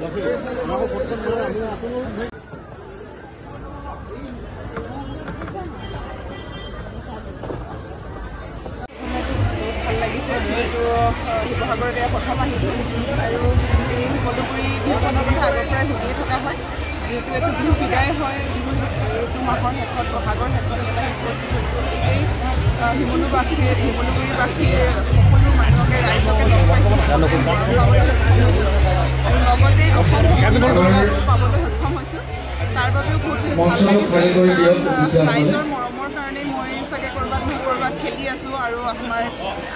ভাল লাগিছে যিহেতু শিৱসাগৰত এয়া প্ৰথম আহিছোঁ আৰু এই শিমলুগুৰি বিহুখনৰ কথা আগৰ পৰাই শুনিয়ে থকা হয় যিহেতু এইটো বিহু বিদায় হয় বিহু এইটো মাহৰ শেষত বহাগৰ শেষত এটা উপস্থিত হৈছোঁ এই শিমলুগুৰিবাসীৰ সকলো মানুহকে ৰাইজকে লগ পাইছোঁ আৰু লগতে অসম পাবলৈ সক্ষম হৈছোঁ তাৰ বাবেও বহুত ভাল লাগিছে কাৰণ ৰাইজৰ মৰমৰ কাৰণে মই চাগে ক'ৰবাত নহয় ক'ৰবাত খেলি আছোঁ আৰু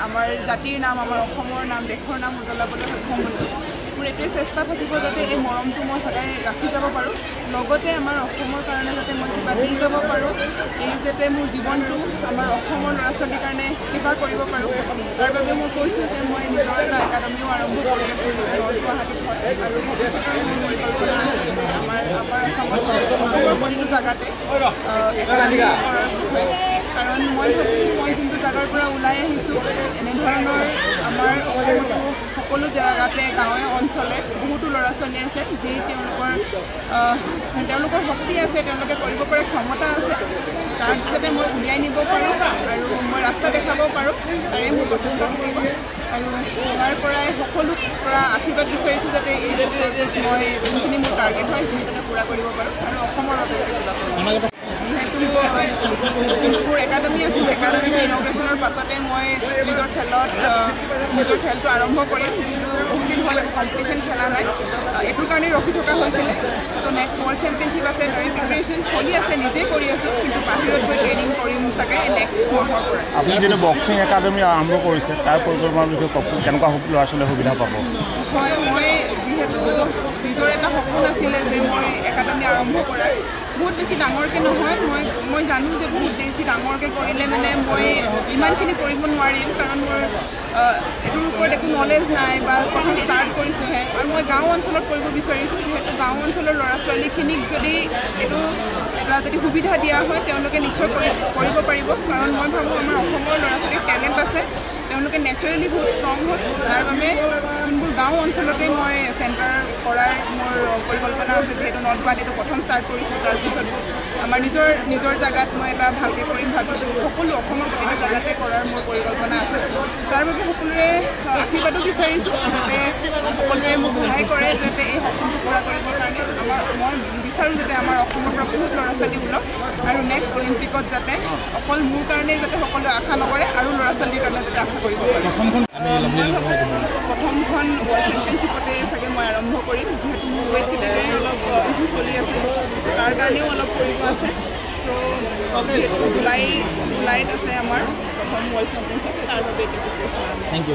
আমাৰ জাতিৰ নাম আমাৰ অসমৰ নাম দেশৰ নাম উজ্বলাবলৈ সক্ষম হৈছোঁ মোৰ এইটোৱে চেষ্টা থাকিব যাতে এই মৰমটো মই সদায় ৰাখি যাব পাৰোঁ লগতে আমাৰ অসমৰ কাৰণে যাতে মই কিবা দি যাব পাৰোঁ এই যাতে মোৰ জীৱনটো আমাৰ অসমৰ ল'ৰা ছোৱালীৰ কাৰণে কিবা কৰিব পাৰোঁ তাৰ বাবে মই কৈছোঁ যে মই নিজৰ এটা একাডেমিও আৰম্ভ কৰি আছোঁ নৰ্থ গুৱাহাটীত হয় আৰু ভৱিষ্যতৰ মোৰ পৰিকল্পনা আছে যে আমাৰ আছামত অসমৰ প্ৰতিটো জেগাতে একাডেমি কৰাৰ বিষয়ে কাৰণ মই ভাবোঁ মই যোনটো জেগাৰ পৰা ওলাই আহিছোঁ এনেধৰণৰ আমাৰ অসমতো সকলো জেগাতে গাঁৱে অঞ্চলে বহুতো ল'ৰা ছোৱালী আছে যি তেওঁলোকৰ শক্তি আছে তেওঁলোকে কৰিব পৰা ক্ষমতা আছে তাক যাতে মই উলিয়াই নিব পাৰোঁ আৰু মই ৰাস্তা দেখাব পাৰোঁ তাৰে মোৰ প্ৰচেষ্টা থাকিব আৰু ইয়াৰ পৰাই সকলোৰ পৰা আশীৰ্বাদ বিচাৰিছোঁ যাতে এই বছৰটোত মই যোনখিনি মোৰ টাৰ্গেট হয় সেইখিনি যাতে পূৰা কৰিব পাৰোঁ আৰু অসমৰ বাবে যাতে কিবা কৰোঁ যিহেতু মোৰ একাডেমি আছিল একাডেমিৰ ইনগ্ৰেশ্যনৰ পাছতে মই নিজৰ খেলটো আৰম্ভ কৰিম কিন্তু বহুত দিন হ'ল কম্পিটিশ্যন খেলা নাই এইটোৰ কাৰণে ৰখি থকা হৈছিলে চ' নেক্সট ৱৰ্ল্ড চেম্পিয়নশ্বিপ আছে তাৰে প্ৰিপেৰেশ্যন চলি আছে নিজেই কৰি আছোঁ কিন্তু বাহিৰত গৈ ট্ৰেইনিং কৰিম চাগে নেক্সট মাহৰ পৰা আপুনি যিটো বক্সিং একাডেমি আৰম্ভ কৰিছে তাৰ পৰিকল্পনাৰ বিষয়ে কওকচোন কেনেকুৱা ল'ৰা ছোৱালীয়ে সুবিধা পাব হয় মই যিহেতু নিজৰ এটা সপোন আছিলে যে মই একাডেমি আৰম্ভ কৰাৰ বহুত বেছি ডাঙৰকৈ নহয় মই জানো যে বহুত বেছি ডাঙৰকৈ কৰিলে মানে মই ইমানখিনি কৰিব নোৱাৰিম কাৰণ মোৰ এইটোৰ ওপৰত একো নলেজ নাই বা প্ৰথম ষ্টাৰ্ট কৰিছোঁহে আৰু মই গাঁও অঞ্চলত কৰিব বিচাৰিছোঁ যিহেতু গাঁও অঞ্চলৰ ল'ৰা ছোৱালীখিনিক যদি এইটো এটা যদি সুবিধা দিয়া হয় তেওঁলোকে নিশ্চয় কৰিব পাৰিব কাৰণ মই ভাবোঁ আমাৰ অসমৰ ল'ৰা ছোৱালীৰ টেলেণ্ট আছে তেওঁলোকে নেচাৰেলি বহুত ষ্ট্ৰং হয় তাৰ বাবে যোনবোৰ গাঁও অঞ্চলতে মই চেণ্টাৰ কৰাৰ মোৰ পৰিকল্পনা আছে যিহেতু নৰ্থ গুৱাহাটীটো প্ৰথম ষ্টাৰ্ট কৰিছোঁ তাৰপিছত আমাৰ নিজৰ জেগাত মই এটা ভালকৈ কৰিম ভাবিছোঁ সকলো অসমৰ প্ৰতিটো জেগাতে কৰাৰ মোৰ পৰিকল্পনা আছে তাৰ বাবে সকলোৰে আশীৰ্বাদো বিচাৰিছোঁ যাতে সকলোৱে মোক সহায় কৰে যাতে এই সপোনটো পূৰা কৰিবৰ কাৰণে মই বিচাৰোঁ যাতে আমাৰ অসমৰ পৰা বহুত ল'ৰা ছোৱালী ওলাওক আৰু নেক্সট অলিম্পিকত যাতে অকল মোৰ কাৰণেই যাতে সকলোৱে আশা নকৰে আৰু ল'ৰা ছোৱালীৰ কাৰণে যাতে আশা কৰিব পাৰে প্ৰথমখন ৱৰ্ল্ড চেম্পিয়নশ্বিপতে চাগে মই আৰম্ভ কৰিম যিহেতু মোৰ ৱেইট কেটেগৰীৰ অলপ ইছ্যু চলি আছে তাৰ কাৰণেও অলপ কৰিব আছে চ' যিহেতু জুলাইত আছে আমাৰ প্ৰথম ৱৰ্ল্ড চেম্পিয়নশ্বিপ তাৰ বাবে এতিয়া প্ৰিপেৰেশ্যন থেংক ইউ